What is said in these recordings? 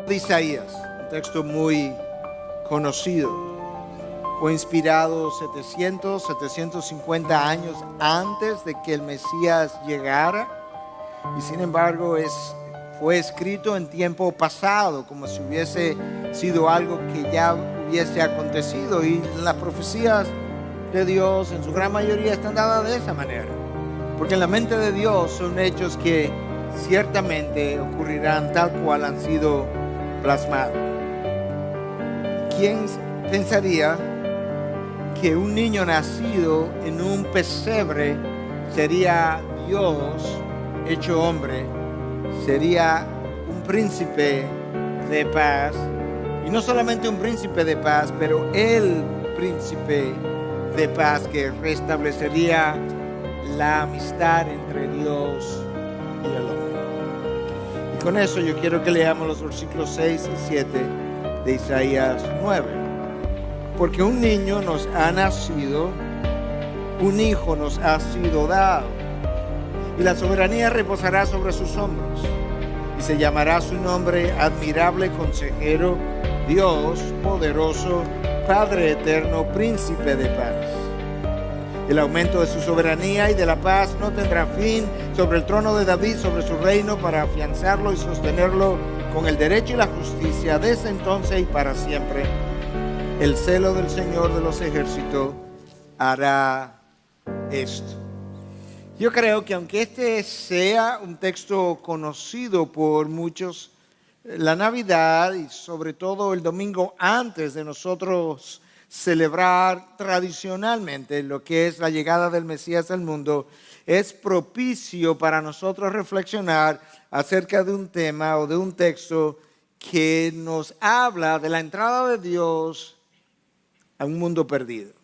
de Isaías, un texto muy conocido. Fue inspirado 750 años antes de que el Mesías llegara y sin embargo fue escrito en tiempo pasado, como si hubiese sido algo que ya hubiese acontecido, y las profecías de Dios en su gran mayoría están dadas de esa manera, porque en la mente de Dios son hechos que ciertamente ocurrirán tal cual han sido plasmados. ¿Quién pensaría que un niño nacido en un pesebre sería Dios hecho hombre, sería un príncipe de paz? Y no solamente un príncipe de paz, pero el príncipe de paz que restablecería la amistad entre Dios y el hombre. Y con eso yo quiero que leamos los versículos 6 y 7 de Isaías 9. Porque un niño nos ha nacido, un hijo nos ha sido dado, y la soberanía reposará sobre sus hombros, y se llamará su nombre Admirable Consejero, Dios Poderoso, Padre Eterno, Príncipe de Paz. El aumento de su soberanía y de la paz no tendrá fin sobre el trono de David, sobre su reino, para afianzarlo y sostenerlo con el derecho y la justicia desde entonces y para siempre. El celo del Señor de los ejércitos hará esto. Yo creo que aunque este sea un texto conocido por muchos, la Navidad y sobre todo el domingo antes de nosotros celebrar tradicionalmente lo que es la llegada del Mesías al mundo, es propicio para nosotros reflexionar acerca de un tema o de un texto que nos habla de la entrada de Dios a un mundo perdido.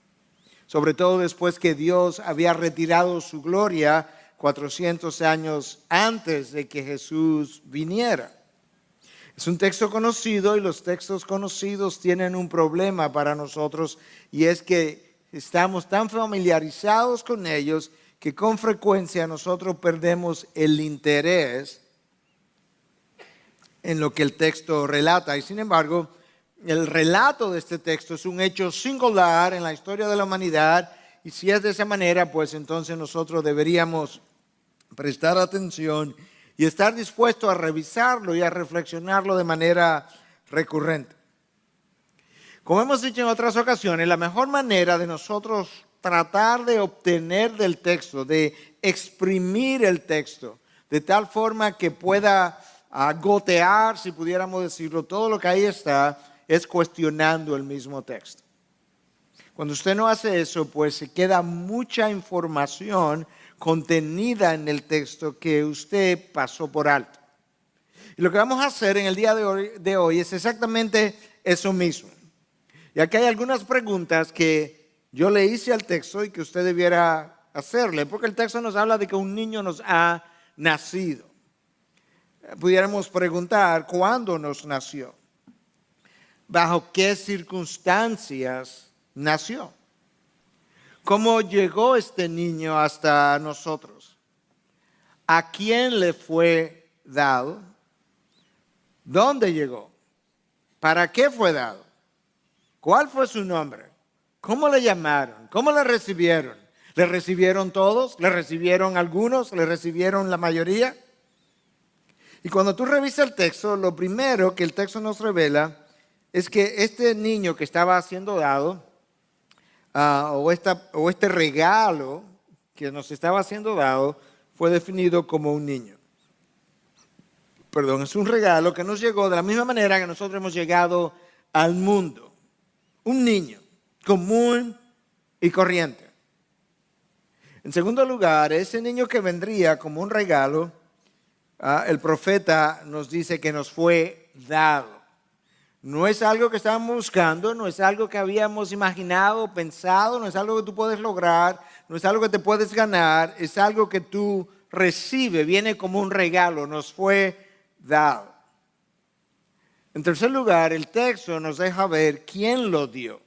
Sobre todo después que Dios había retirado su gloria 400 años antes de que Jesús viniera. Es un texto conocido y los textos conocidos tienen un problema para nosotros, y es que estamos tan familiarizados con ellos que con frecuencia nosotros perdemos el interés en lo que el texto relata. Y sin embargo, el relato de este texto es un hecho singular en la historia de la humanidad, y si es de esa manera, pues entonces nosotros deberíamos prestar atención y estar dispuesto a revisarlo y a reflexionarlo de manera recurrente. Como hemos dicho en otras ocasiones, la mejor manera de nosotros tratar de obtener del texto, de exprimir el texto, de tal forma que pueda gotear, si pudiéramos decirlo, todo lo que ahí está, es cuestionando el mismo texto. Cuando usted no hace eso, pues se queda mucha información contenida en el texto que usted pasó por alto. Y lo que vamos a hacer en el día de hoy es exactamente eso mismo. Y aquí hay algunas preguntas que yo le hice al texto y que usted debiera hacerle, porque el texto nos habla de que un niño nos ha nacido. Pudiéramos preguntar, ¿cuándo nos nació? ¿Bajo qué circunstancias nació? ¿Cómo llegó este niño hasta nosotros? ¿A quién le fue dado? ¿Dónde llegó? ¿Para qué fue dado? ¿Cuál fue su nombre? ¿Cómo le llamaron? ¿Cómo le recibieron? ¿Le recibieron todos? ¿Le recibieron algunos? ¿Le recibieron la mayoría? Y cuando tú revisas el texto, lo primero que el texto nos revela es que este niño que estaba siendo dado, o este regalo que nos estaba siendo dado, fue definido como un niño. Es un regalo que nos llegó de la misma manera que nosotros hemos llegado al mundo. Un niño común y corriente. En segundo lugar, ese niño que vendría como un regalo, el profeta nos dice que nos fue dado. No es algo que estábamos buscando, no es algo que habíamos imaginado, pensado, no es algo que tú puedes lograr, no es algo que te puedes ganar, es algo que tú recibes, viene como un regalo, nos fue dado. En tercer lugar, el texto nos deja ver quién lo dio,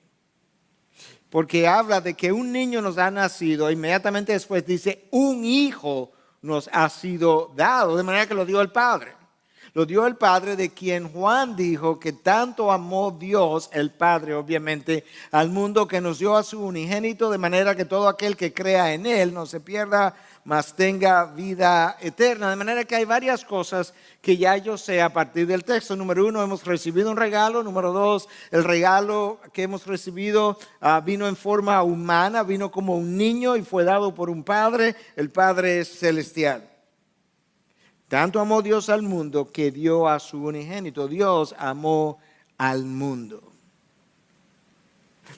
porque habla de que un niño nos ha nacido, inmediatamente después dice, un hijo nos ha sido dado, de manera que lo dio el Padre. lo dio el Padre, de quien Juan dijo que tanto amó Dios, el Padre obviamente, al mundo, que nos dio a su unigénito, de manera que todo aquel que crea en Él no se pierda, mas tenga vida eterna. De manera que hay varias cosas que ya yo sé a partir del texto. Número 1, hemos recibido un regalo. Número 2, el regalo que hemos recibido vino en forma humana, vino como un niño y fue dado por un Padre. El Padre es celestial. Tanto amó Dios al mundo que dio a su unigénito. Dios amó al mundo.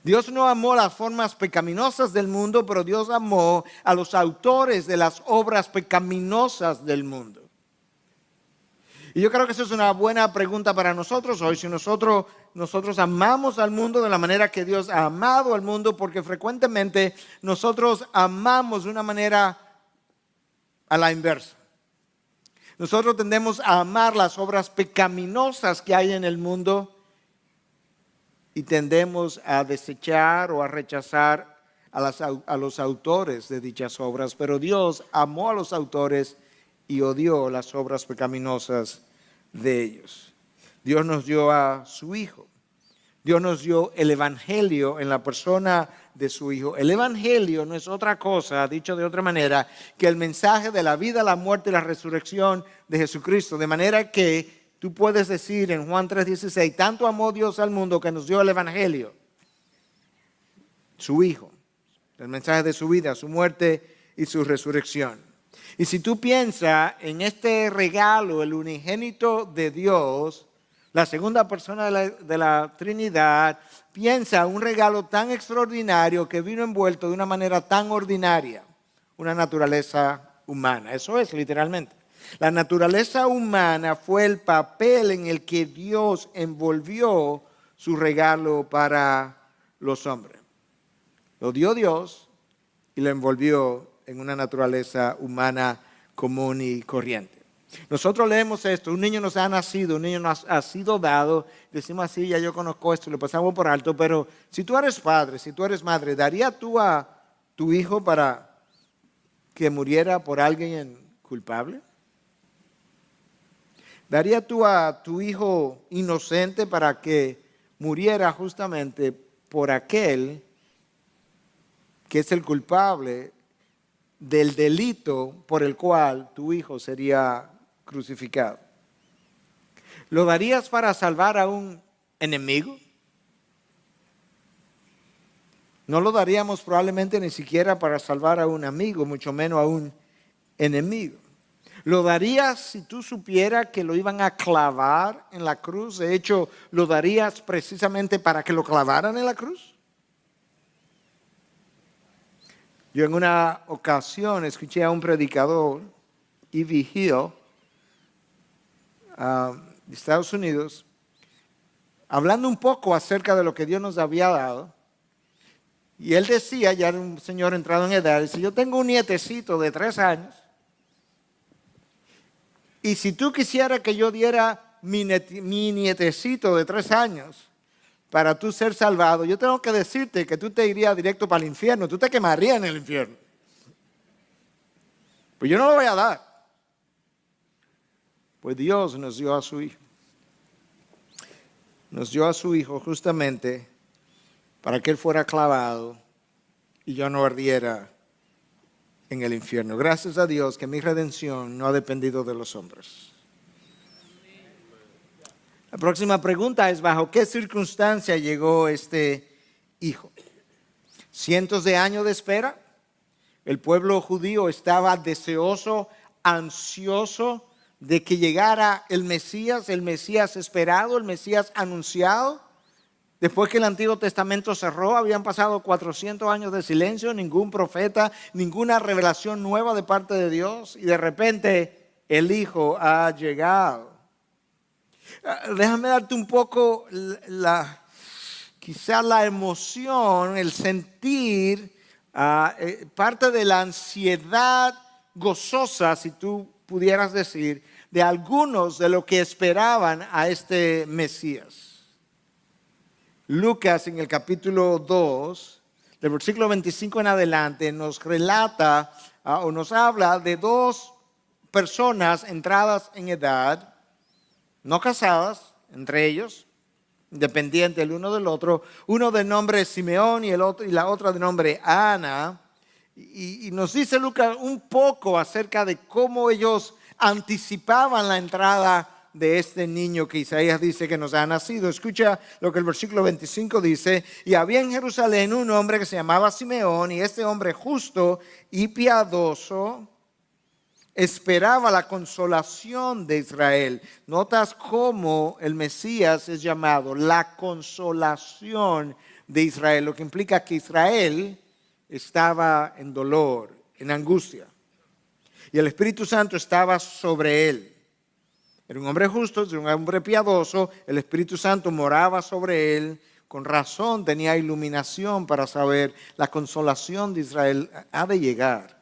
Dios no amó las formas pecaminosas del mundo, pero Dios amó a los autores de las obras pecaminosas del mundo. Y yo creo que esa es una buena pregunta para nosotros hoy. Si nosotros amamos al mundo de la manera que Dios ha amado al mundo, porque frecuentemente nosotros amamos de una manera a la inversa. Nosotros tendemos a amar las obras pecaminosas que hay en el mundo y tendemos a desechar o a rechazar a los autores de dichas obras. Pero Dios amó a los autores y odió las obras pecaminosas de ellos. Dios nos dio a su Hijo. Dios nos dio el Evangelio en la persona de su Hijo. El Evangelio no es otra cosa, dicho de otra manera, que el mensaje de la vida, la muerte y la resurrección de Jesucristo. De manera que tú puedes decir en Juan 3:16, tanto amó Dios al mundo que nos dio el Evangelio, su Hijo, el mensaje de su vida, su muerte y su resurrección. Y si tú piensas en este regalo, el unigénito de Dios, la segunda persona de la Trinidad, piensa un regalo tan extraordinario que vino envuelto de una manera tan ordinaria, una naturaleza humana. Eso es literalmente. La naturaleza humana fue el papel en el que Dios envolvió su regalo para los hombres. Lo dio Dios y lo envolvió en una naturaleza humana común y corriente. Nosotros leemos esto, un niño nos ha nacido, un niño nos ha sido dado, decimos así, ya yo conozco esto, lo pasamos por alto, pero si tú eres padre, si tú eres madre, ¿darías tú a tu hijo para que muriera por alguien culpable? ¿Darías tú a tu hijo inocente para que muriera justamente por aquel que es el culpable del delito por el cual tu hijo sería crucificado? ¿Lo darías para salvar a un enemigo? No lo daríamos probablemente ni siquiera para salvar a un amigo, mucho menos a un enemigo. ¿Lo darías si tú supieras que lo iban a clavar en la cruz? De hecho, ¿lo darías precisamente para que lo clavaran en la cruz? Yo en una ocasión escuché a un predicador, E.V. Hill, de Estados Unidos, hablando un poco acerca de lo que Dios nos había dado. Y él decía, ya era un señor entrado en edad, dice, yo tengo un nietecito de 3 años, y si tú quisieras que yo diera mi nietecito de 3 años para tú ser salvado, yo tengo que decirte que tú te irías directo para el infierno, tú te quemarías en el infierno. Pues yo no lo voy a dar. Pues Dios nos dio a su Hijo. Nos dio a su Hijo justamente para que Él fuera clavado y yo no ardiera en el infierno. Gracias a Dios que mi redención no ha dependido de los hombres. La próxima pregunta es, ¿bajo qué circunstancia llegó este Hijo? Cientos de años de espera. El pueblo judío estaba deseoso, ansioso de que llegara el Mesías esperado, el Mesías anunciado. Después que el Antiguo Testamento cerró, habían pasado 400 años de silencio, ningún profeta, ninguna revelación nueva de parte de Dios, y de repente el Hijo ha llegado. Déjame darte un poco quizá la emoción, el sentir, parte de la ansiedad gozosa, si tú pudieras decir, de algunos de lo que esperaban a este Mesías. Lucas en el capítulo 2, del versículo 25 en adelante, nos relata o nos habla de 2 personas entradas en edad no casadas entre ellos, independientes el uno del otro, uno de nombre Simeón y la otra de nombre Ana. Y nos dice Lucas un poco acerca de cómo ellos anticipaban la entrada de este niño que Isaías dice que nos ha nacido. Escucha lo que el versículo 25 dice: y había en Jerusalén un hombre que se llamaba Simeón, y este hombre justo y piadoso esperaba la consolación de Israel. Notas cómo el Mesías es llamado la consolación de Israel, lo que implica que Israel estaba en dolor, en angustia, y el Espíritu Santo estaba sobre él. Era un hombre justo, era un hombre piadoso, el Espíritu Santo moraba sobre él. Con razón tenía iluminación para saber la consolación de Israel ha de llegar.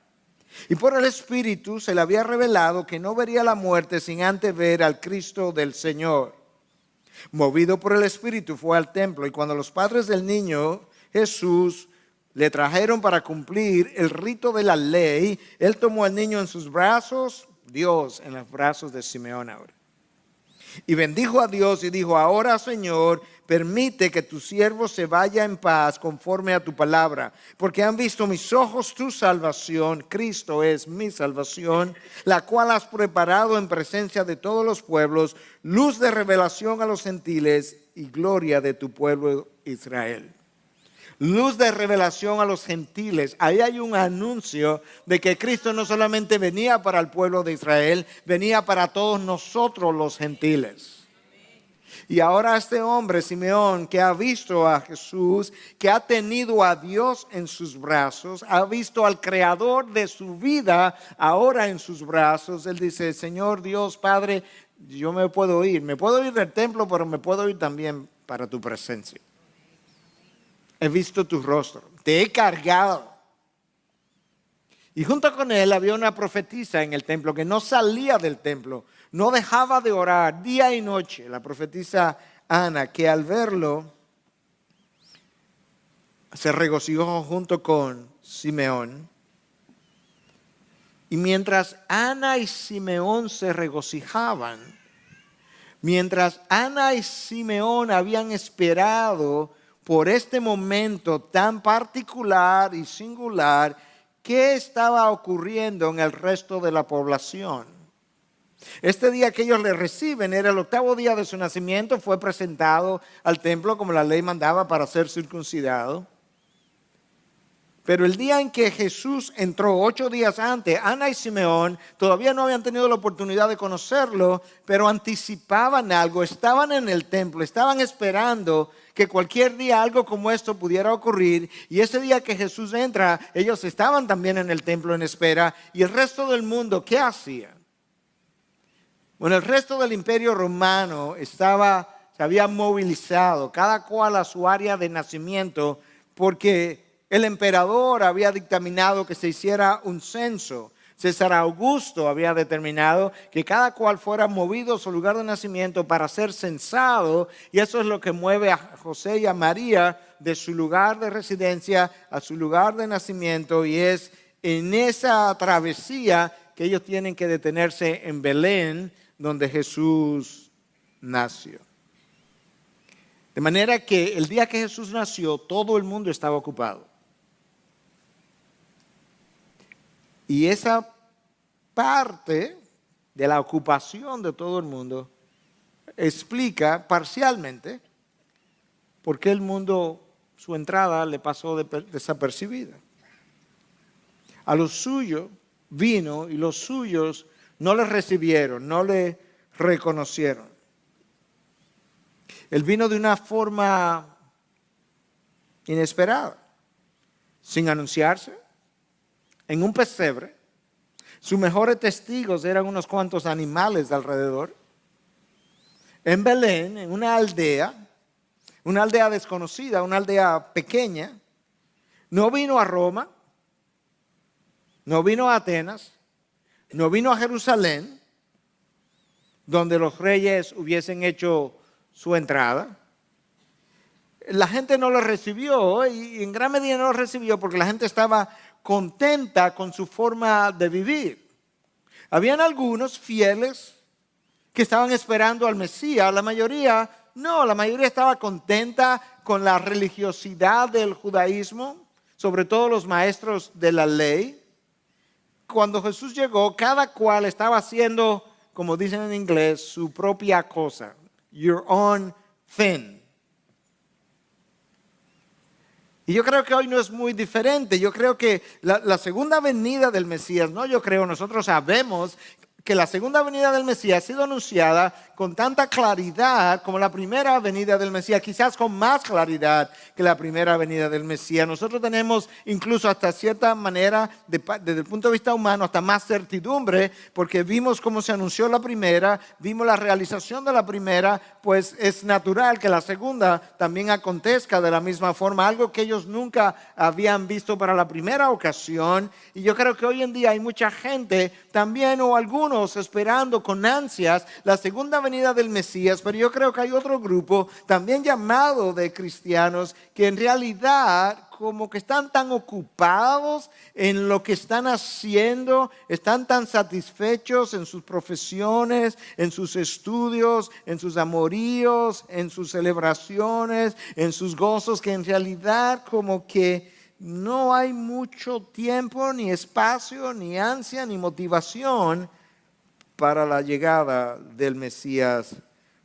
Y por el Espíritu se le había revelado que no vería la muerte sin antes ver al Cristo del Señor. Movido por el Espíritu fue al templo, y cuando los padres del niño Jesús le trajeron para cumplir el rito de la ley, él tomó al niño en sus brazos, Dios en los brazos de Simeón ahora, y bendijo a Dios y dijo: ahora, Señor, permite que tu siervo se vaya en paz conforme a tu palabra, porque han visto mis ojos tu salvación, Cristo es mi salvación, la cual has preparado en presencia de todos los pueblos, luz de revelación a los gentiles y gloria de tu pueblo Israel. Luz de revelación a los gentiles. Ahí hay un anuncio de que Cristo no solamente venía para el pueblo de Israel, venía para todos nosotros los gentiles. Y ahora este hombre, Simeón, que ha visto a Jesús, que ha tenido a Dios en sus brazos, ha visto al Creador de su vida ahora en sus brazos, él dice: Señor Dios, Padre, yo me puedo ir del templo, pero me puedo ir también para tu presencia. He visto tu rostro, te he cargado. Y junto con él había una profetisa en el templo que no salía del templo, no dejaba de orar día y noche, la profetisa Ana, que al verlo se regocijó junto con Simeón. Y mientras Ana y Simeón se regocijaban, mientras Ana y Simeón habían esperado por este momento tan particular y singular, ¿qué estaba ocurriendo en el resto de la población? Este día que ellos le reciben era el 8º día de su nacimiento, fue presentado al templo como la ley mandaba para ser circuncidado. Pero el día en que Jesús entró 8 días antes, Ana y Simeón todavía no habían tenido la oportunidad de conocerlo, pero anticipaban algo, estaban en el templo, estaban esperando que cualquier día algo como esto pudiera ocurrir. Y ese día que Jesús entra, ellos estaban también en el templo en espera. Y el resto del mundo, ¿qué hacía? Bueno, el resto del imperio romano se había movilizado, cada cual a su área de nacimiento, porque el emperador había dictaminado que se hiciera un censo. César Augusto había determinado que cada cual fuera movido a su lugar de nacimiento para ser censado, y eso es lo que mueve a José y a María de su lugar de residencia a su lugar de nacimiento, y es en esa travesía que ellos tienen que detenerse en Belén, donde Jesús nació. De manera que el día que Jesús nació, todo el mundo estaba ocupado. Y esa parte de la ocupación de todo el mundo explica parcialmente por qué el mundo, su entrada le pasó desapercibida. A los suyos vino y los suyos no le recibieron, no le reconocieron. Él vino de una forma inesperada, sin anunciarse, en un pesebre. Sus mejores testigos eran unos cuantos animales de alrededor. En Belén, en una aldea desconocida, una aldea pequeña. No vino a Roma, no vino a Atenas, no vino a Jerusalén, donde los reyes hubiesen hecho su entrada. La gente no lo recibió, y en gran medida no lo recibió porque la gente estaba contenta con su forma de vivir. Habían algunos fieles que estaban esperando al Mesías. La mayoría no, la mayoría estaba contenta con la religiosidad del judaísmo, sobre todo los maestros de la ley. Cuando Jesús llegó, cada cual estaba haciendo, como dicen en inglés, su propia cosa. Your own thing. Y yo creo que hoy no es muy diferente. Yo creo que la segunda venida del Mesías, nosotros sabemos que la segunda venida del Mesías ha sido anunciada con tanta claridad como la primera venida del Mesías, quizás con más claridad que la primera venida del Mesías. Nosotros tenemos incluso hasta cierta manera, desde el punto de vista humano, hasta más certidumbre, porque vimos cómo se anunció la primera, vimos la realización de la primera, pues es natural que la segunda también acontezca de la misma forma, algo que ellos nunca habían visto para la primera ocasión. Y yo creo que hoy en día hay mucha gente también, o algunos, esperando con ansias la segunda venida del Mesías, pero yo creo que hay otro grupo también llamado de cristianos que en realidad como que están tan ocupados en lo que están haciendo, están tan satisfechos en sus profesiones, en sus estudios, en sus amoríos, en sus celebraciones, en sus gozos, que en realidad como que no hay mucho tiempo, ni espacio, ni ansia, ni motivación para la llegada del Mesías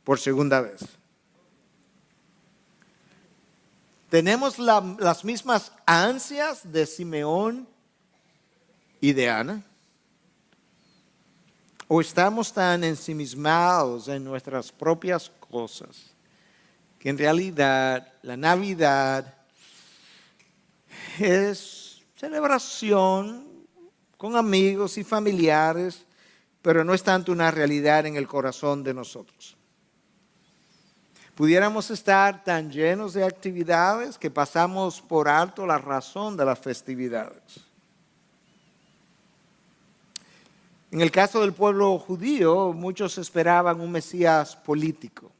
por segunda vez. ¿Tenemos las mismas ansias de Simeón y de Ana? ¿O estamos tan ensimismados en nuestras propias cosas que en realidad la Navidad es celebración con amigos y familiares, pero no es tanto una realidad en el corazón de nosotros? Pudiéramos estar tan llenos de actividades que pasamos por alto la razón de las festividades. En el caso del pueblo judío, muchos esperaban un Mesías político,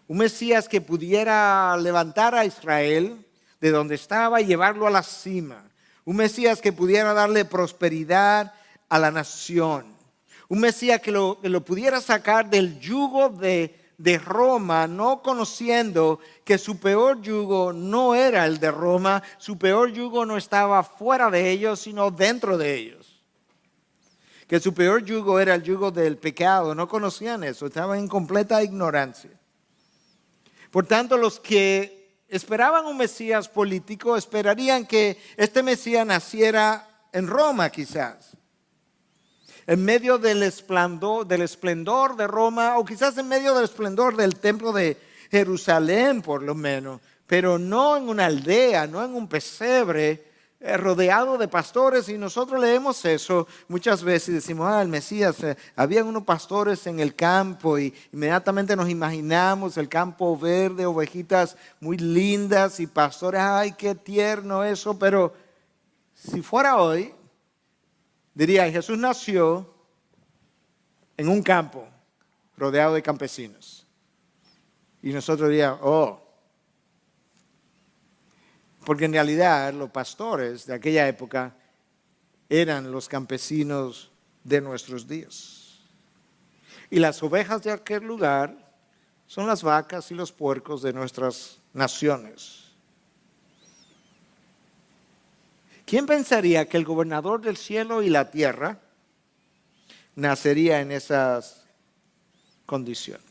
un Mesías que pudiera levantar a Israel de donde estaba y llevarlo a la cima, un Mesías que pudiera darle prosperidad a la nación. Un Mesías que lo pudiera sacar del yugo de Roma, no conociendo que su peor yugo no era el de Roma, su peor yugo no estaba fuera de ellos, sino dentro de ellos. Que su peor yugo era el yugo del pecado, no conocían eso, estaban en completa ignorancia. Por tanto, los que esperaban un Mesías político esperarían que este Mesías naciera en Roma quizás, en medio del esplendor de Roma, o quizás en medio del esplendor del templo de Jerusalén por lo menos, pero no en una aldea, no en un pesebre rodeado de pastores. Y nosotros leemos eso muchas veces y decimos, el Mesías, habían unos pastores en el campo, y inmediatamente nos imaginamos el campo verde, ovejitas muy lindas y pastores, ay, qué tierno eso. Pero si fuera hoy, diría, Jesús nació en un campo rodeado de campesinos. Y nosotros diríamos, porque en realidad los pastores de aquella época eran los campesinos de nuestros días. Y las ovejas de aquel lugar son las vacas y los puercos de nuestras naciones. ¿Quién pensaría que el gobernador del cielo y la tierra nacería en esas condiciones?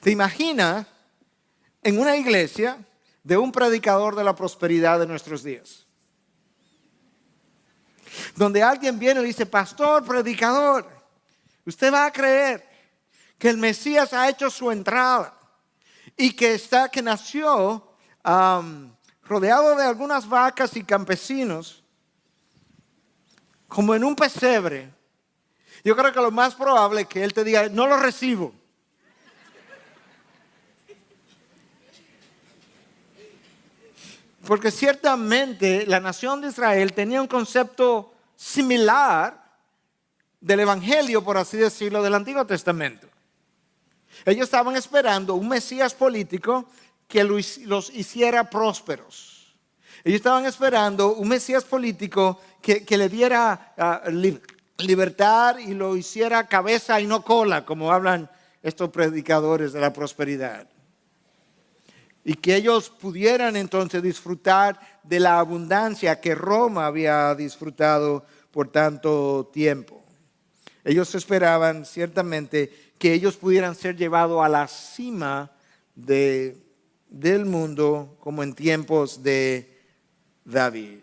¿Te imaginas en una iglesia de un predicador de la prosperidad de nuestros días? Donde alguien viene y dice, pastor, predicador, usted va a creer que el Mesías ha hecho su entrada y que nació rodeado de algunas vacas y campesinos, como en un pesebre. Yo creo que lo más probable es que él te diga, no lo recibo. Porque ciertamente la nación de Israel tenía un concepto similar del Evangelio, por así decirlo, del Antiguo Testamento. Ellos estaban esperando un Mesías político que los hiciera prósperos. Ellos estaban esperando un Mesías político que le diera libertad y lo hiciera cabeza y no cola, como hablan estos predicadores de la prosperidad. Y que ellos pudieran entonces disfrutar de la abundancia que Roma había disfrutado por tanto tiempo. Ellos esperaban ciertamente que ellos pudieran ser llevados a la cima del mundo como en tiempos de David.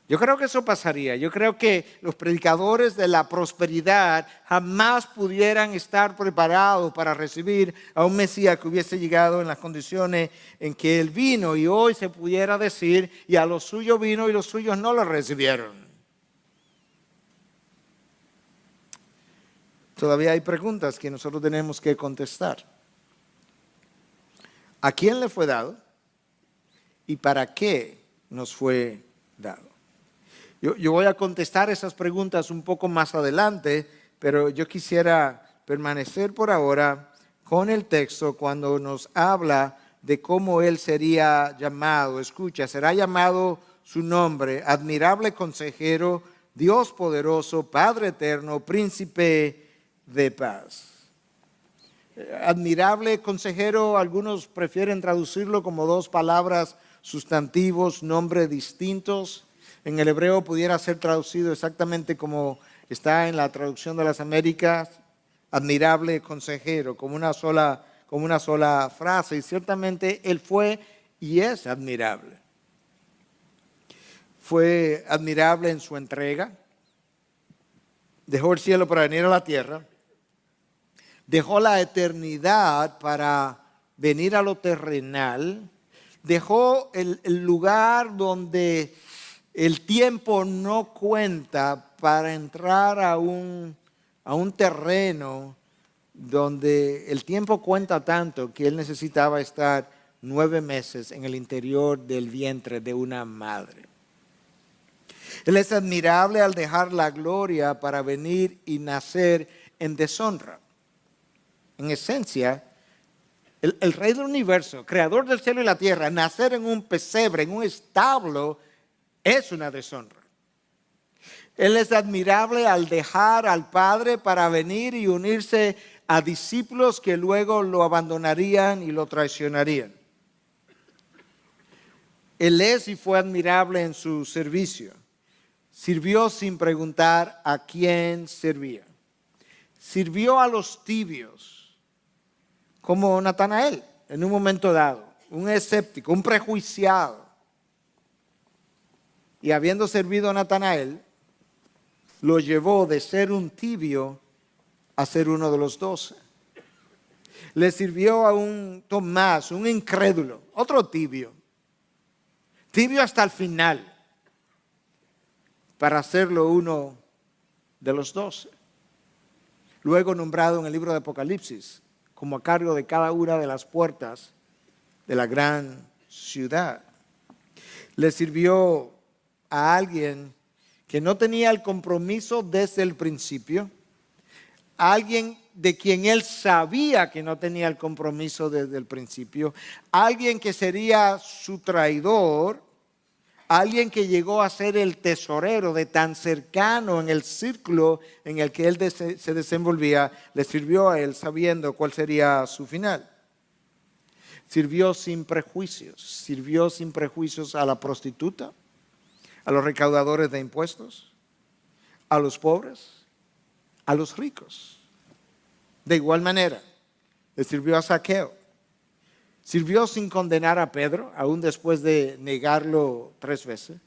Yo creo que eso pasaría. Yo creo que los predicadores de la prosperidad jamás pudieran estar preparados para recibir a un Mesías que hubiese llegado en las condiciones en que él vino. Y hoy se pudiera decir, y a los suyos vino y los suyos no lo recibieron. Todavía hay preguntas que nosotros tenemos que contestar. ¿A quién le fue dado? ¿Y para qué nos fue dado? Yo voy a contestar esas preguntas un poco más adelante, pero yo quisiera permanecer por ahora con el texto cuando nos habla de cómo él sería llamado. Escucha, será llamado su nombre, admirable consejero, Dios poderoso, Padre eterno, príncipe de paz. Admirable consejero, algunos prefieren traducirlo como dos palabras sustantivos, nombres distintos. En el hebreo pudiera ser traducido exactamente como está en la traducción de las Américas, admirable consejero, como una sola frase. Y ciertamente él fue y es admirable. Fue admirable en su entrega. Dejó el cielo para venir a la tierra. Dejó la eternidad para venir a lo terrenal. Dejó el lugar donde el tiempo no cuenta para entrar a un terreno donde el tiempo cuenta tanto que él necesitaba estar 9 meses en el interior del vientre de una madre. Él es admirable al dejar la gloria para venir y nacer en deshonra. En esencia, el rey del universo, creador del cielo y la tierra, nacer en un pesebre, en un establo, es una deshonra. Él es admirable al dejar al Padre para venir y unirse a discípulos que luego lo abandonarían y lo traicionarían. Él es y fue admirable en su servicio. Sirvió sin preguntar a quién servía. Sirvió a los tibios, como Natanael en un momento dado, un escéptico, un prejuiciado. Y habiendo servido a Natanael, lo llevó de ser un tibio a ser uno de los 12. Le sirvió a un Tomás, un incrédulo, otro tibio. Tibio hasta el final, para hacerlo uno de los 12. Luego nombrado en el libro de Apocalipsis, como a cargo de cada una de las puertas de la gran ciudad. Le sirvió a alguien que no tenía el compromiso desde el principio, a alguien de quien él sabía que no tenía el compromiso desde el principio, a alguien que sería su traidor, a alguien que llegó a ser el tesorero de tan cercano en el círculo en el que él se desenvolvía, le sirvió a él sabiendo cuál sería su final. Sirvió sin prejuicios a la prostituta, a los recaudadores de impuestos, a los pobres, a los ricos. De igual manera, le sirvió a Zaqueo. Sirvió sin condenar a Pedro, aún después de negarlo 3 veces.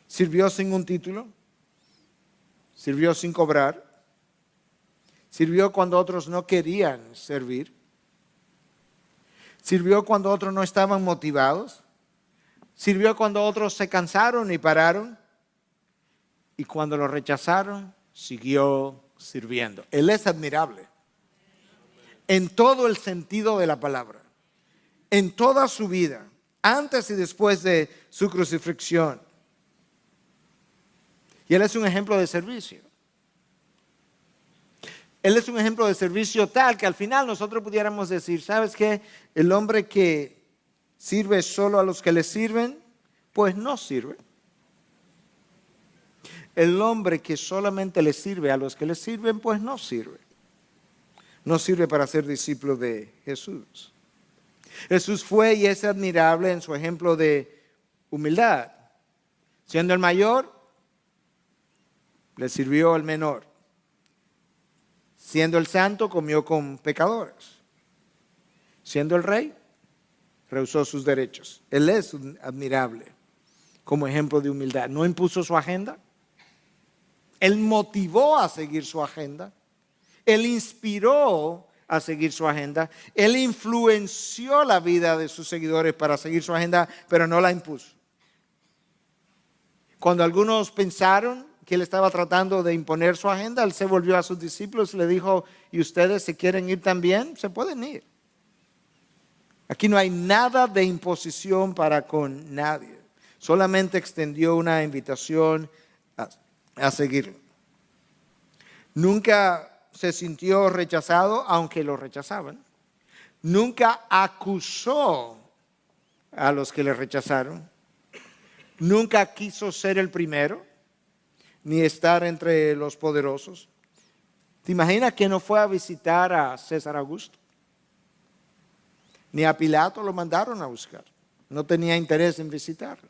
Sirvió sin un título. Sirvió sin cobrar. Sirvió cuando otros no querían servir. Sirvió cuando otros no estaban motivados. Sirvió cuando otros se cansaron y pararon. Y cuando lo rechazaron, siguió sirviendo. Él es admirable. En todo el sentido de la palabra. En toda su vida. Antes y después de su crucifixión. Y él es un ejemplo de servicio. Él es un ejemplo de servicio tal que al final nosotros pudiéramos decir, ¿sabes qué? El hombre que sirve solo a los que le sirven, pues no sirve. El hombre que solamente le sirve a los que le sirven, pues no sirve. No sirve para ser discípulo de Jesús. Jesús fue y es admirable en su ejemplo de humildad. Siendo el mayor, le sirvió al menor. Siendo el santo, comió con pecadores. Siendo el rey, rehusó sus derechos. Él es admirable como ejemplo de humildad. No impuso su agenda. Él motivó a seguir su agenda. Él inspiró a seguir su agenda. Él influenció la vida de sus seguidores para seguir su agenda, pero no la impuso. Cuando algunos pensaron que él estaba tratando de imponer su agenda, él se volvió a sus discípulos y le dijo, ¿y ustedes se quieren ir también? Se pueden ir. Aquí no hay nada de imposición para con nadie. Solamente extendió una invitación a seguirlo. Nunca se sintió rechazado, aunque lo rechazaban. Nunca acusó a los que le rechazaron. Nunca quiso ser el primero, ni estar entre los poderosos. ¿Te imaginas que no fue a visitar a César Augusto? Ni a Pilato lo mandaron a buscar. No tenía interés en visitarlo.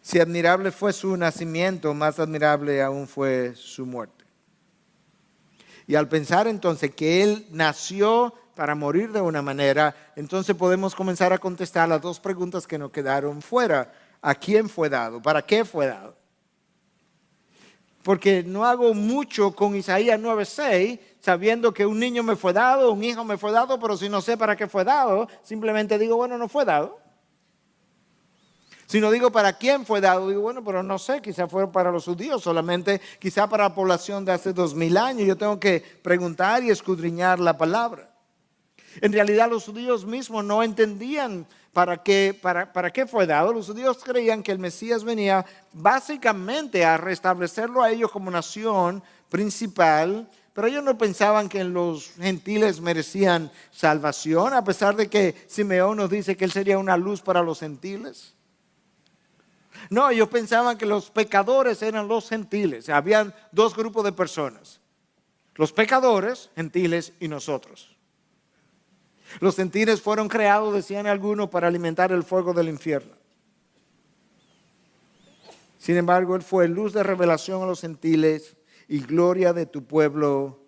Si admirable fue su nacimiento, más admirable aún fue su muerte. Y al pensar entonces que él nació para morir de una manera, entonces podemos comenzar a contestar las dos preguntas que nos quedaron fuera. ¿A quién fue dado? ¿Para qué fue dado? Porque no hago mucho con Isaías 9:6, sabiendo que un niño me fue dado, un hijo me fue dado, pero si no sé para qué fue dado, simplemente digo, bueno, no fue dado. Si no digo para quién fue dado, digo, bueno, pero no sé, quizá fue para los judíos solamente, quizá para la población de hace 2000 años. Yo tengo que preguntar y escudriñar la palabra. En realidad los judíos mismos no entendían para qué fue dado. Los judíos creían que el Mesías venía básicamente a restablecerlo a ellos como nación principal, pero ellos no pensaban que los gentiles merecían salvación, a pesar de que Simeón nos dice que él sería una luz para los gentiles. No, ellos pensaban que los pecadores eran los gentiles. Habían dos grupos de personas. Los pecadores, gentiles, y nosotros. Los gentiles fueron creados, decían algunos, para alimentar el fuego del infierno. Sin embargo, él fue luz de revelación a los gentiles y gloria de tu pueblo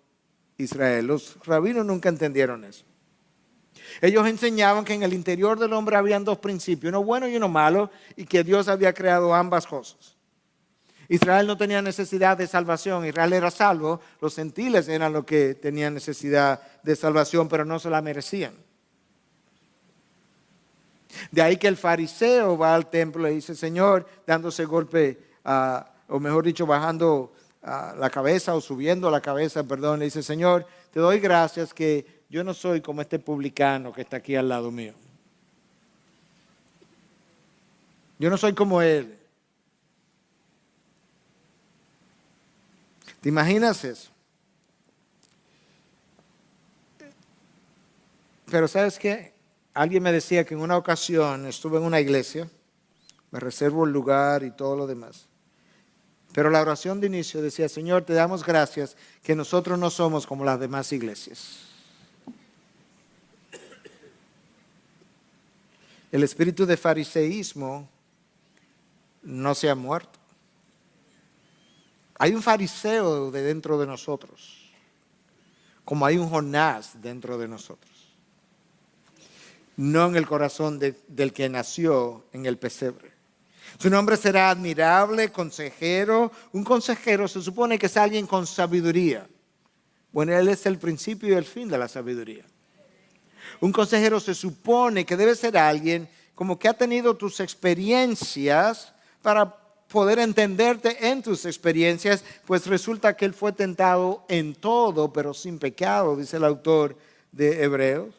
Israel. Los rabinos nunca entendieron eso. Ellos enseñaban que en el interior del hombre habían dos principios, uno bueno y uno malo, y que Dios había creado ambas cosas. Israel no tenía necesidad de salvación, Israel era salvo, los gentiles eran los que tenían necesidad de salvación, pero no se la merecían. De ahí que el fariseo va al templo y dice, Señor, dándose golpe, o mejor dicho, bajando la cabeza o subiendo la cabeza, perdón, le dice, Señor, te doy gracias que yo no soy como este publicano que está aquí al lado mío. Yo no soy como él. ¿Te imaginas eso? Pero ¿sabes qué? Alguien me decía que en una ocasión estuve en una iglesia, me reservo el lugar y todo lo demás. Pero la oración de inicio decía, Señor, te damos gracias que nosotros no somos como las demás iglesias. El espíritu de fariseísmo no se ha muerto. Hay un fariseo de dentro de nosotros, como hay un Jonás dentro de nosotros. No en el corazón del que nació en el pesebre. Su nombre será admirable, consejero. Un consejero se supone que es alguien con sabiduría. Bueno, él es el principio y el fin de la sabiduría. Un consejero se supone que debe ser alguien como que ha tenido tus experiencias para poder entenderte en tus experiencias, pues resulta que él fue tentado en todo, pero sin pecado, dice el autor de Hebreos.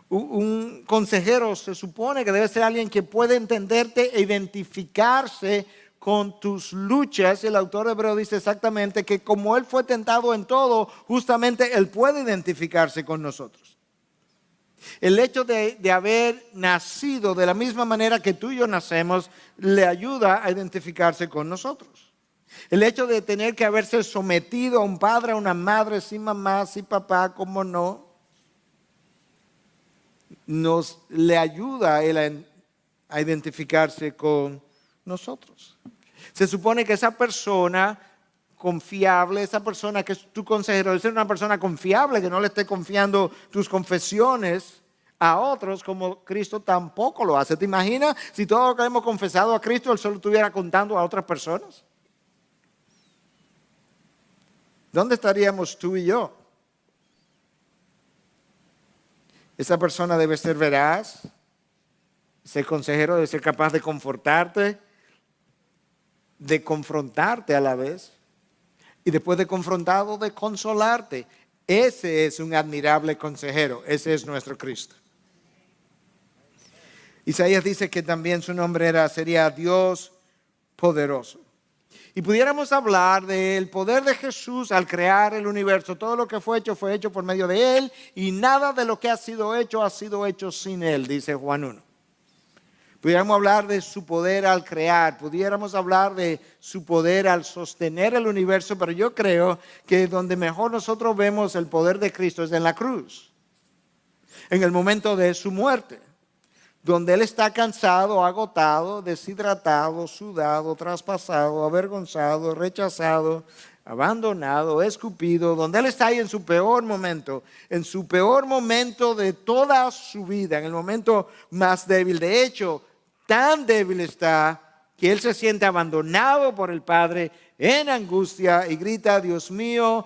Un consejero se supone que debe ser alguien que puede entenderte e identificarse con tus luchas. El autor de Hebreos dice exactamente que como él fue tentado en todo, justamente él puede identificarse con nosotros. El hecho de haber nacido de la misma manera que tú y yo nacemos le ayuda a identificarse con nosotros. El hecho de tener que haberse sometido a un padre, a una madre, sin mamá, sin papá, como no, le ayuda a él a identificarse con nosotros. Se supone que esa persona confiable, esa persona que es tu consejero, debe ser una persona confiable, que no le esté confiando tus confesiones a otros como Cristo tampoco lo hace. ¿Te imaginas si todo lo que hemos confesado a Cristo Él solo estuviera contando a otras personas? ¿Dónde estaríamos tú y yo? Esa persona debe ser veraz, ese consejero debe ser capaz de confortarte, de confrontarte a la vez, y después de confrontado, de consolarte. Ese es un admirable consejero, ese es nuestro Cristo. Isaías dice que también su nombre sería Dios poderoso. Y pudiéramos hablar del poder de Jesús al crear el universo. Todo lo que fue hecho por medio de Él, y nada de lo que ha sido hecho sin Él, dice Juan 1. Pudiéramos hablar de su poder al crear, pudiéramos hablar de su poder al sostener el universo, pero yo creo que donde mejor nosotros vemos el poder de Cristo es en la cruz, en el momento de su muerte, donde Él está cansado, agotado, deshidratado, sudado, traspasado, avergonzado, rechazado, abandonado, escupido, donde Él está ahí en su peor momento de toda su vida, en el momento más débil. De hecho, tan débil está que Él se siente abandonado por el Padre en angustia y grita: Dios mío,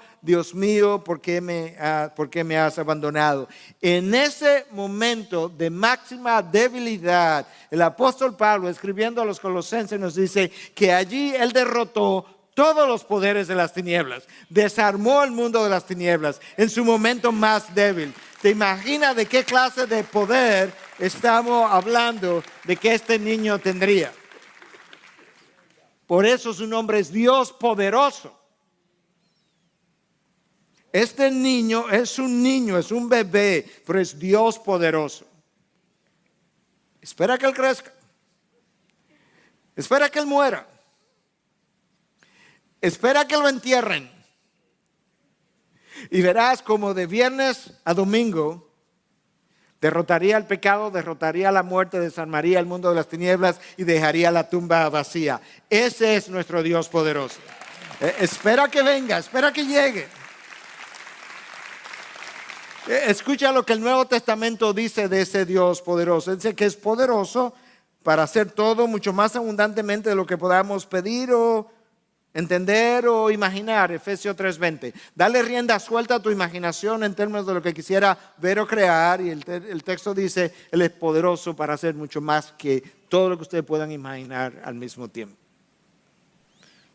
¿por qué me has abandonado? En ese momento de máxima debilidad, el apóstol Pablo, escribiendo a los Colosenses, nos dice que allí Él derrotó todos los poderes de las tinieblas, desarmó el mundo de las tinieblas en su momento más débil. ¿Te imaginas de qué clase de poder estamos hablando de que este niño tendría? Por eso su nombre es Dios poderoso. Este niño, es un bebé, pero es Dios poderoso. Espera que Él crezca. Espera que Él muera. Espera que lo entierren. Y verás como de viernes a domingo derrotaría el pecado, derrotaría la muerte, desarmaría el mundo de las tinieblas y dejaría la tumba vacía. Ese es nuestro Dios poderoso. Espera que venga, espera que llegue. Escucha lo que el Nuevo Testamento dice de ese Dios poderoso. Dice que es poderoso para hacer todo mucho más abundantemente de lo que podamos pedir o entender o imaginar. Efesios 3:20. Dale rienda suelta a tu imaginación en términos de lo que quisiera ver o crear. Y el texto dice, Él es poderoso para hacer mucho más que todo lo que ustedes puedan imaginar al mismo tiempo.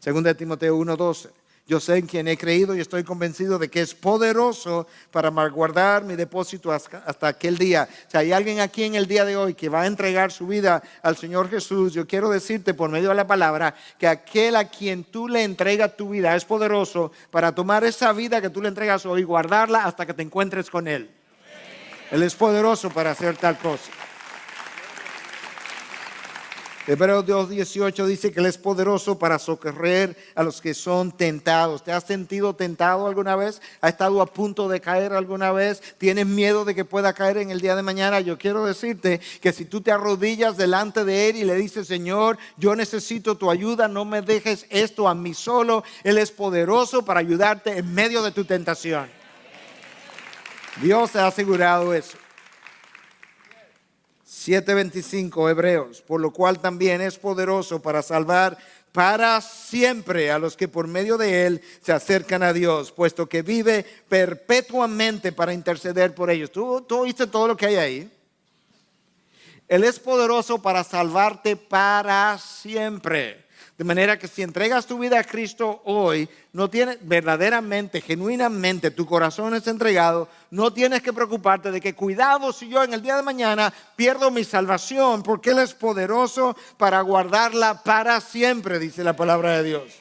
2 Timoteo 1:12. Yo sé en quien he creído y estoy convencido de que es poderoso para guardar mi depósito hasta aquel día. Si hay alguien aquí en el día de hoy que va a entregar su vida al Señor Jesús, yo quiero decirte por medio de la palabra que aquel a quien tú le entregas tu vida es poderoso para tomar esa vida que tú le entregas hoy y guardarla hasta que te encuentres con Él. Él es poderoso para hacer tal cosa. Hebreos 2:18 dice que Él es poderoso para socorrer a los que son tentados. ¿Te has sentido tentado alguna vez? ¿Has estado a punto de caer alguna vez? ¿Tienes miedo de que pueda caer en el día de mañana? Yo quiero decirte que si tú te arrodillas delante de Él y le dices: Señor, yo necesito tu ayuda, no me dejes esto a mí solo. Él es poderoso para ayudarte en medio de tu tentación. Dios ha asegurado eso. 7:25 Hebreos, por lo cual también es poderoso para salvar para siempre a los que por medio de Él se acercan a Dios, puesto que vive perpetuamente para interceder por ellos. ¿Tú oíste todo lo que hay ahí? Él es poderoso para salvarte para siempre. De manera que si entregas tu vida a Cristo hoy, no tienes verdaderamente, genuinamente, tu corazón es entregado, no tienes que preocuparte de que cuidado si yo en el día de mañana pierdo mi salvación, porque Él es poderoso para guardarla para siempre, dice la palabra de Dios.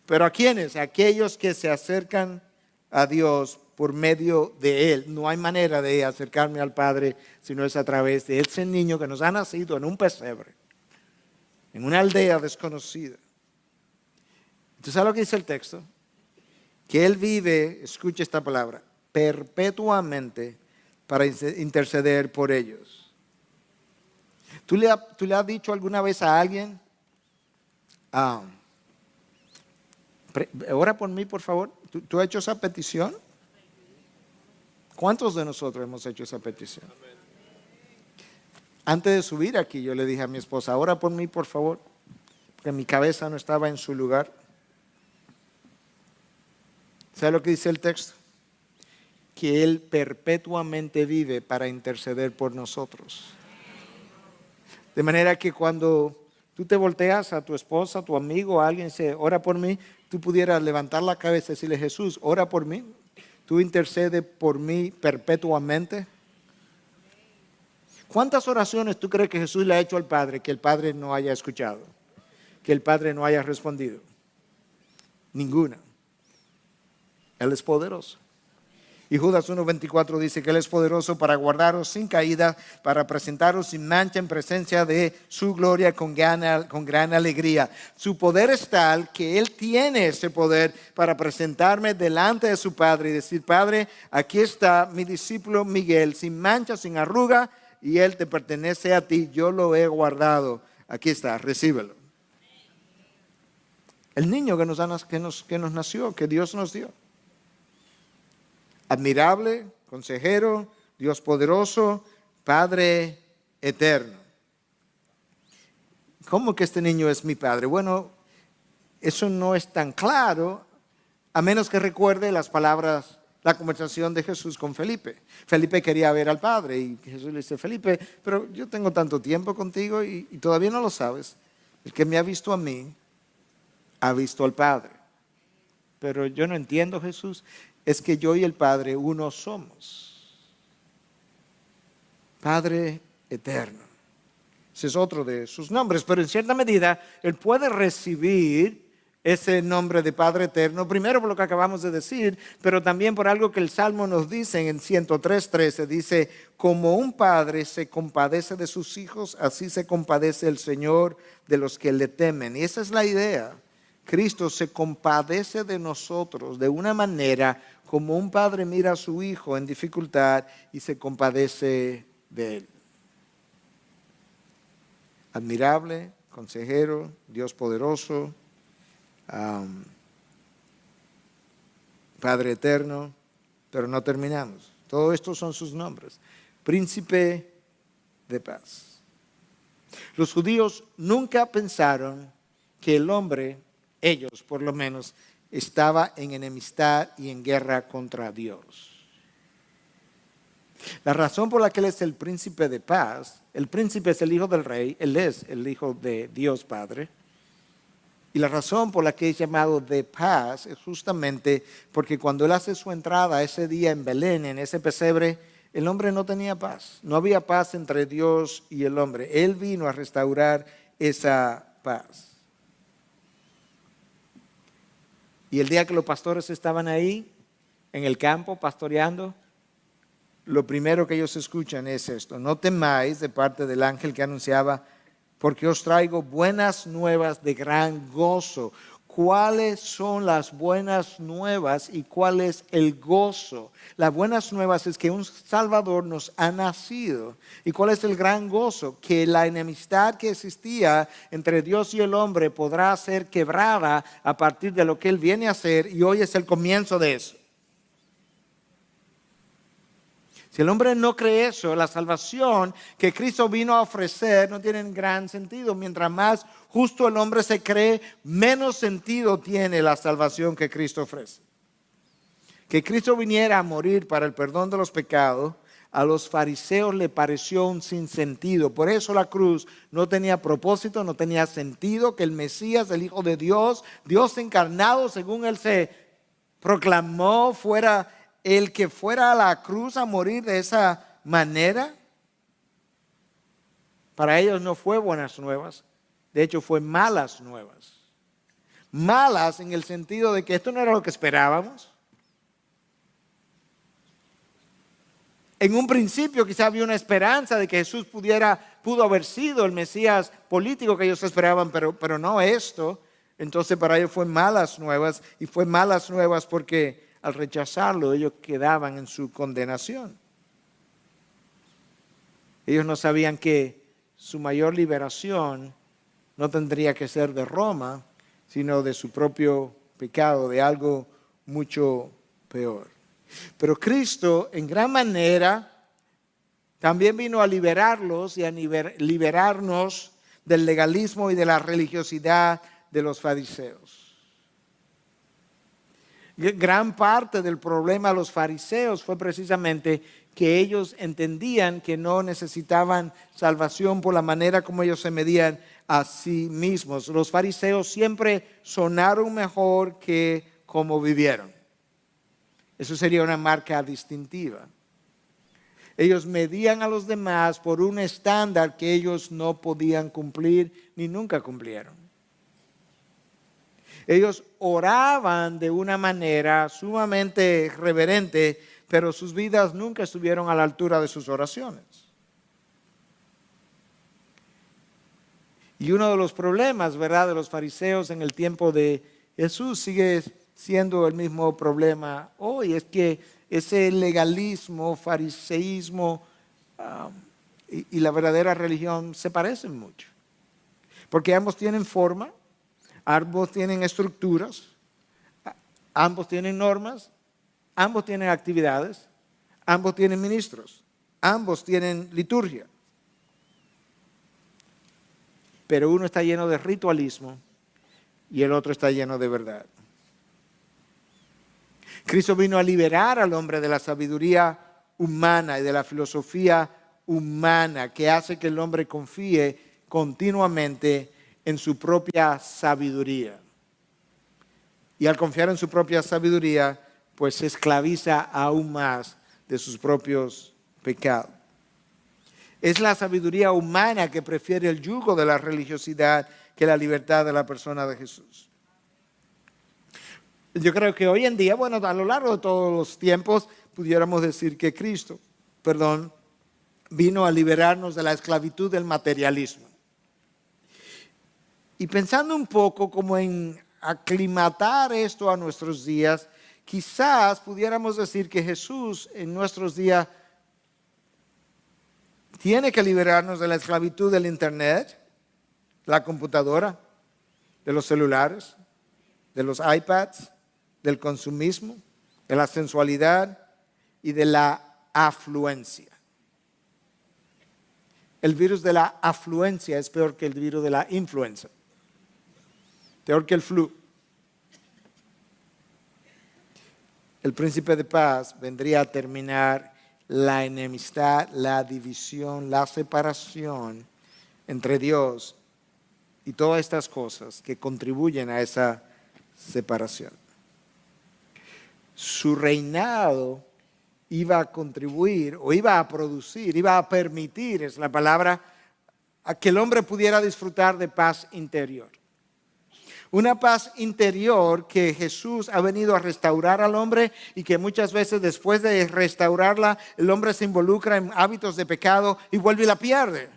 Pero ¿a quiénes? A aquellos que se acercan a Dios por medio de Él. No hay manera de acercarme al Padre si no es a través de ese niño que nos ha nacido en un pesebre, en una aldea desconocida. ¿Tú sabes lo que dice el texto? Que Él vive, escucha esta palabra, perpetuamente para interceder por ellos. ¿Tú le has dicho alguna vez a alguien, ora por mí, por favor? ¿Tú has hecho esa petición? ¿Cuántos de nosotros hemos hecho esa petición? Antes de subir aquí, yo le dije a mi esposa, ora por mí, por favor, porque mi cabeza no estaba en su lugar. ¿Sabe lo que dice el texto? Que Él perpetuamente vive para interceder por nosotros. De manera que cuando tú te volteas a tu esposa, a tu amigo, a alguien dice, ora por mí, tú pudieras levantar la cabeza y decirle, Jesús, ora por mí. Tú intercedes por mí perpetuamente. ¿Cuántas oraciones tú crees que Jesús le ha hecho al Padre que el Padre no haya escuchado? Que el Padre no haya respondido. Ninguna. Él es poderoso. Y Judas 1:24 dice que Él es poderoso para guardaros sin caída, para presentaros sin mancha en presencia de su gloria con gran alegría. Su poder es tal que Él tiene ese poder para presentarme delante de su Padre y decir, Padre, aquí está mi discípulo Miguel, sin mancha, sin arruga, y Él te pertenece a ti, yo lo he guardado. Aquí está, recíbelo. El niño que nos nació, que Dios nos dio. Admirable, consejero, Dios poderoso, Padre eterno. ¿Cómo que este niño es mi padre? Bueno, eso no es tan claro, a menos que recuerde las palabras, la conversación de Jesús con Felipe. Felipe quería ver al Padre y Jesús le dice, Felipe, pero yo tengo tanto tiempo contigo y todavía no lo sabes. El que me ha visto a mí, ha visto al Padre. Pero yo no entiendo, Jesús. Es que yo y el Padre uno somos. Padre eterno. Ese es otro de sus nombres, pero en cierta medida Él puede recibir ese nombre de Padre eterno, primero por lo que acabamos de decir, pero también por algo que el Salmo nos dice en 103:13, dice, como un padre se compadece de sus hijos, así se compadece el Señor de los que le temen. Y esa es la idea. Cristo se compadece de nosotros de una manera como un padre mira a su hijo en dificultad y se compadece de él. Admirable, consejero, Dios poderoso, Padre eterno, pero no terminamos. Todo esto son sus nombres. Príncipe de paz. Los judíos nunca pensaron que el hombre, ellos por lo menos, estaba en enemistad y en guerra contra Dios. La razón por la que Él es el príncipe de paz, el príncipe es el hijo del rey, Él es el hijo de Dios Padre. Y la razón por la que es llamado de paz es justamente porque cuando Él hace su entrada ese día en Belén, en ese pesebre, el hombre no tenía paz. No había paz entre Dios y el hombre. Él vino a restaurar esa paz. Y el día que los pastores estaban ahí, en el campo, pastoreando, lo primero que ellos escuchan es esto: no temáis, de parte del ángel que anunciaba, porque os traigo buenas nuevas de gran gozo. ¿Cuáles son las buenas nuevas y cuál es el gozo? Las buenas nuevas es que un Salvador nos ha nacido. ¿Y cuál es el gran gozo? Que la enemistad que existía entre Dios y el hombre podrá ser quebrada a partir de lo que Él viene a hacer, y hoy es el comienzo de eso. Si el hombre no cree eso, la salvación que Cristo vino a ofrecer no tiene gran sentido. Mientras más justo el hombre se cree, menos sentido tiene la salvación que Cristo ofrece. Que Cristo viniera a morir para el perdón de los pecados, a los fariseos le pareció un sinsentido. Por eso la cruz no tenía propósito, no tenía sentido. Que el Mesías, el Hijo de Dios, Dios encarnado, según Él se proclamó, fuera el que fuera a la cruz a morir de esa manera. Para ellos no fue buenas nuevas, de hecho fue malas nuevas. Malas en el sentido de que esto no era lo que esperábamos. En un principio quizá había una esperanza de que Jesús pudo haber sido el Mesías político que ellos esperaban, pero no esto. Entonces para ellos fue malas nuevas, y fue malas nuevas porque al rechazarlo ellos quedaban en su condenación. Ellos no sabían que su mayor liberación no tendría que ser de Roma, sino de su propio pecado, de algo mucho peor. Pero Cristo, en gran manera, también vino a liberarlos y a liberarnos del legalismo y de la religiosidad de los fariseos. Gran parte del problema de los fariseos fue precisamente que ellos entendían que no necesitaban salvación por la manera como ellos se medían a sí mismos. Los fariseos siempre sonaron mejor que como vivieron. Eso sería una marca distintiva. Ellos medían a los demás por un estándar que ellos no podían cumplir ni nunca cumplieron. Ellos oraban de una manera sumamente reverente, pero sus vidas nunca estuvieron a la altura de sus oraciones. Y uno de los problemas, ¿verdad?, de los fariseos en el tiempo de Jesús sigue siendo el mismo problema hoy. Es que ese legalismo, fariseísmo y la verdadera religión se parecen mucho. Porque ambos tienen forma, ambos tienen estructuras, ambos tienen normas, ambos tienen actividades, ambos tienen ministros, ambos tienen liturgia. Pero uno está lleno de ritualismo y el otro está lleno de verdad. Cristo vino a liberar al hombre de la sabiduría humana y de la filosofía humana que hace que el hombre confíe continuamente en su propia sabiduría. Y al confiar en su propia sabiduría, pues se esclaviza aún más de sus propios pecados. Es la sabiduría humana que prefiere el yugo de la religiosidad que la libertad de la persona de Jesús. Yo creo que hoy en día, bueno, a lo largo de todos los tiempos, pudiéramos decir que Cristo, vino a liberarnos de la esclavitud del materialismo. Y pensando un poco como en aclimatar esto a nuestros días, quizás pudiéramos decir que Jesús en nuestros días tiene que liberarnos de la esclavitud del internet, la computadora, de los celulares, de los iPads, del consumismo, de la sensualidad y de la afluencia. El virus de la afluencia es peor que el virus de la influenza, peor que el flu. El príncipe de paz vendría a terminar la enemistad, la división, la separación entre Dios y todas estas cosas que contribuyen a esa separación. Su reinado iba a contribuir o iba a producir, iba a permitir, es la palabra, a que el hombre pudiera disfrutar de paz interior. Una paz interior que Jesús ha venido a restaurar al hombre y que muchas veces después de restaurarla, el hombre se involucra en hábitos de pecado y vuelve y la pierde.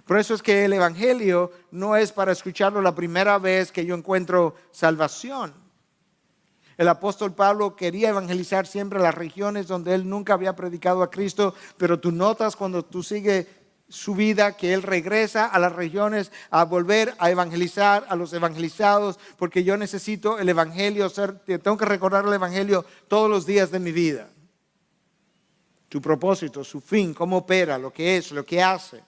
Por eso es que el Evangelio no es para escucharlo la primera vez que yo encuentro salvación. El apóstol Pablo quería evangelizar siempre las regiones donde él nunca había predicado a Cristo, pero tú notas cuando tú sigues su vida que él regresa a las regiones a volver a evangelizar a los evangelizados, porque yo necesito el Evangelio, tengo que recordar el Evangelio todos los días de mi vida. Su propósito, su fin, cómo opera, lo que es, lo que hace.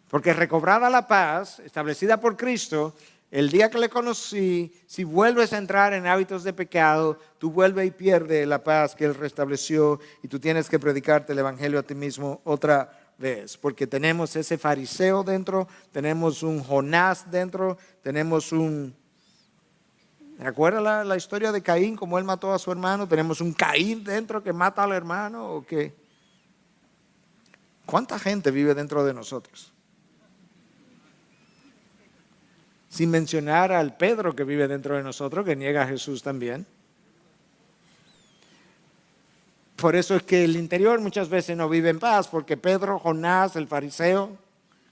Porque recobrada la paz, establecida por Cristo, el día que le conocí, si vuelves a entrar en hábitos de pecado, tú vuelves y pierdes la paz que Él restableció y tú tienes que predicarte el Evangelio a ti mismo otra vez. Porque tenemos ese fariseo dentro, tenemos un Jonás dentro, tenemos un... ¿Me acuerdas la historia de Caín, cómo él mató a su hermano? Tenemos un Caín dentro que mata al hermano. ¿O qué? ¿Cuánta gente vive dentro de nosotros? Sin mencionar al Pedro que vive dentro de nosotros, que niega a Jesús también. Por eso es que el interior muchas veces no vive en paz, porque Pedro, Jonás, el fariseo,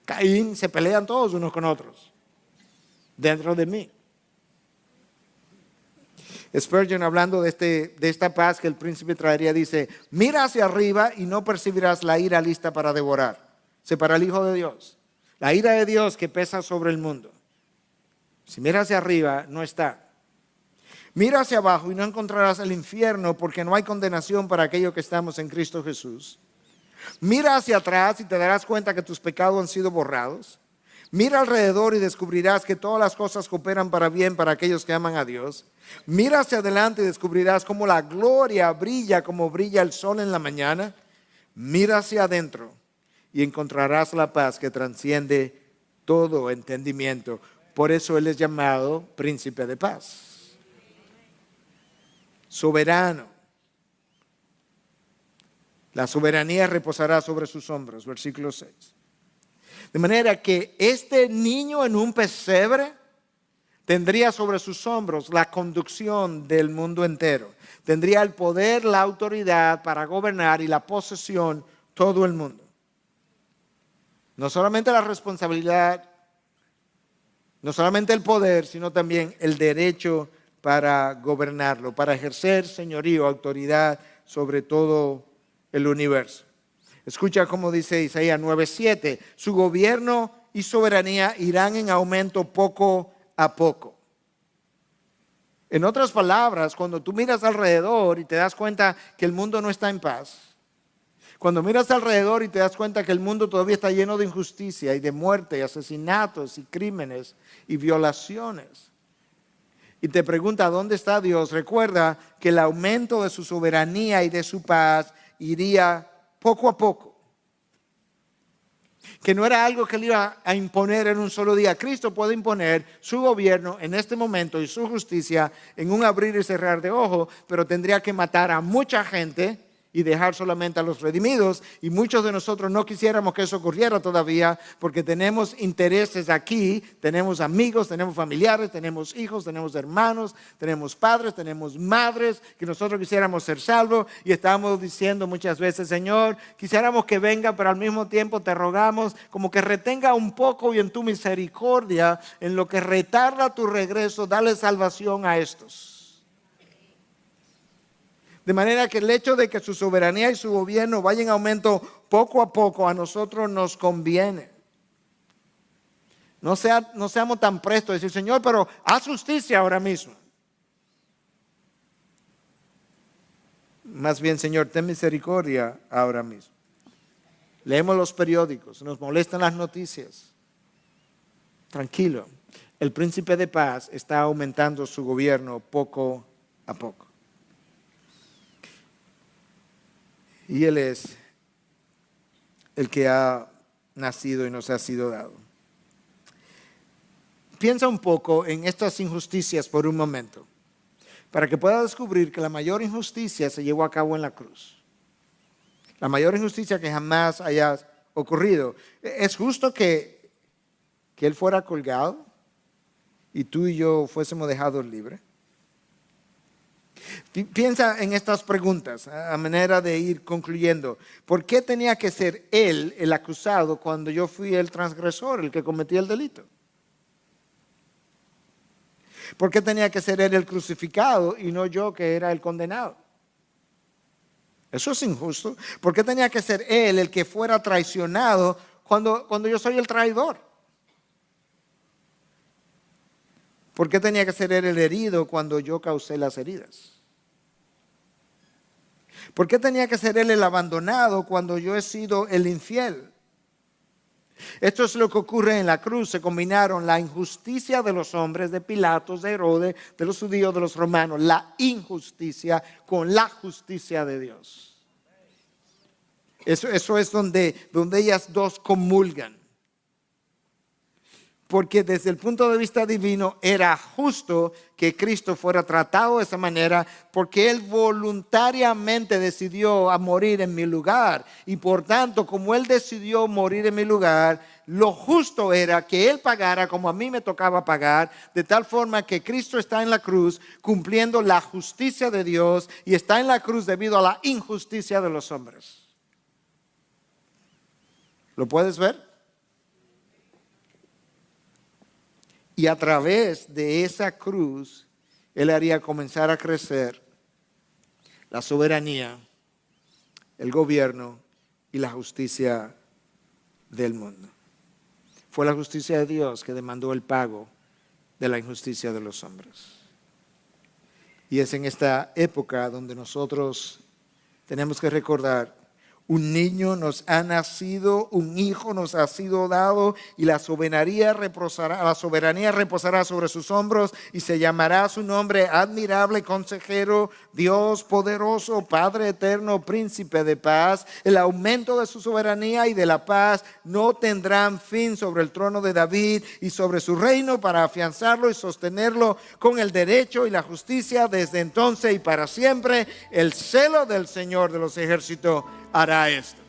Caín, se pelean todos unos con otros dentro de mí. Spurgeon, hablando de esta paz que el príncipe traería, dice: mira hacia arriba y no percibirás la ira lista para devorar. Para el Hijo de Dios, la ira de Dios que pesa sobre el mundo. Si miras hacia arriba, no está. Mira hacia abajo y no encontrarás el infierno, porque no hay condenación para aquellos que estamos en Cristo Jesús. Mira hacia atrás y te darás cuenta que tus pecados han sido borrados. Mira alrededor y descubrirás que todas las cosas cooperan para bien para aquellos que aman a Dios. Mira hacia adelante y descubrirás cómo la gloria brilla como brilla el sol en la mañana. Mira hacia adentro y encontrarás la paz que trasciende todo entendimiento. Por eso Él es llamado Príncipe de Paz. Soberano. La soberanía reposará sobre sus hombros. Versículo 6. De manera que este niño en un pesebre tendría sobre sus hombros la conducción del mundo entero. Tendría el poder, la autoridad para gobernar y la posesión todo el mundo. No solamente la responsabilidad, no solamente el poder, sino también el derecho para gobernarlo, para ejercer señorío, autoridad sobre todo el universo. Escucha cómo dice Isaías 9:7, su gobierno y soberanía irán en aumento poco a poco. En otras palabras, cuando tú miras alrededor y te das cuenta que el mundo no está en paz, cuando miras alrededor y te das cuenta que el mundo todavía está lleno de injusticia y de muerte y asesinatos y crímenes y violaciones, y te pregunta ¿dónde está Dios? Recuerda que el aumento de su soberanía y de su paz iría poco a poco. Que no era algo que Él iba a imponer en un solo día. Cristo puede imponer su gobierno en este momento y su justicia en un abrir y cerrar de ojos, pero tendría que matar a mucha gente y dejar solamente a los redimidos, y muchos de nosotros no quisiéramos que eso ocurriera todavía, porque tenemos intereses aquí, tenemos amigos, tenemos familiares, tenemos hijos, tenemos hermanos, tenemos padres, tenemos madres, que nosotros quisiéramos ser salvos, y estamos diciendo muchas veces: Señor, quisiéramos que venga, pero al mismo tiempo te rogamos como que retenga un poco y en tu misericordia, en lo que retarda tu regreso, dale salvación a estos. De manera que el hecho de que su soberanía y su gobierno vayan en aumento poco a poco a nosotros nos conviene. No seamos tan prestos a decir: Señor, pero haz justicia ahora mismo. Más bien: Señor, ten misericordia ahora mismo. Leemos los periódicos, nos molestan las noticias. Tranquilo, el príncipe de paz está aumentando su gobierno poco a poco. Y Él es el que ha nacido y nos ha sido dado. Piensa un poco en estas injusticias por un momento, para que puedas descubrir que la mayor injusticia se llevó a cabo en la cruz. La mayor injusticia que jamás haya ocurrido. ¿Es justo que Él fuera colgado y tú y yo fuésemos dejados libres? Piensa en estas preguntas a manera de ir concluyendo. ¿Por qué tenía que ser Él el acusado cuando yo fui el transgresor, el que cometía el delito? ¿Por qué tenía que ser Él el crucificado y no yo, que era el condenado? Eso es injusto. ¿Por qué tenía que ser Él el que fuera traicionado cuando yo soy el traidor? ¿Por qué tenía que ser Él el herido cuando yo causé las heridas? ¿Por qué tenía que ser Él el abandonado cuando yo he sido el infiel? Esto es lo que ocurre en la cruz. Se combinaron la injusticia de los hombres, de Pilatos, de Herodes, de los judíos, de los romanos, la injusticia con la justicia de Dios. Eso es donde ellas dos comulgan. porque desde el punto de vista divino era justo que Cristo fuera tratado de esa manera, porque Él voluntariamente decidió a morir en mi lugar. Y por tanto, como Él decidió morir en mi lugar, lo justo era que Él pagara como a mí me tocaba pagar, de tal forma que Cristo está en la cruz cumpliendo la justicia de Dios y está en la cruz debido a la injusticia de los hombres. ¿Lo puedes ver? Y a través de esa cruz, Él haría comenzar a crecer la soberanía, el gobierno y la justicia del mundo. Fue la justicia de Dios que demandó el pago de la injusticia de los hombres. Y es en esta época donde nosotros tenemos que recordar: un niño nos ha nacido, un hijo nos ha sido dado, y la soberanía reposará sobre sus hombros, y se llamará su nombre admirable, consejero, Dios poderoso, Padre eterno, príncipe de paz. El aumento de su soberanía y de la paz no tendrán fin sobre el trono de David y sobre su reino, para afianzarlo y sostenerlo con el derecho y la justicia desde entonces y para siempre. El celo del Señor de los ejércitos hará esto.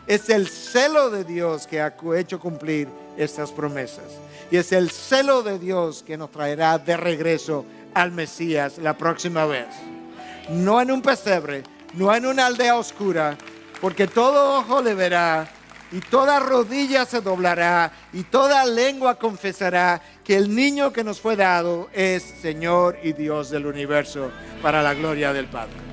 Es el celo de Dios que ha hecho cumplir estas promesas. Y es el celo de Dios que nos traerá de regreso al Mesías la próxima vez. No en un pesebre, no en una aldea oscura, porque todo ojo le verá y toda rodilla se doblará y toda lengua confesará que el niño que nos fue dado es Señor y Dios del universo, para la gloria del Padre.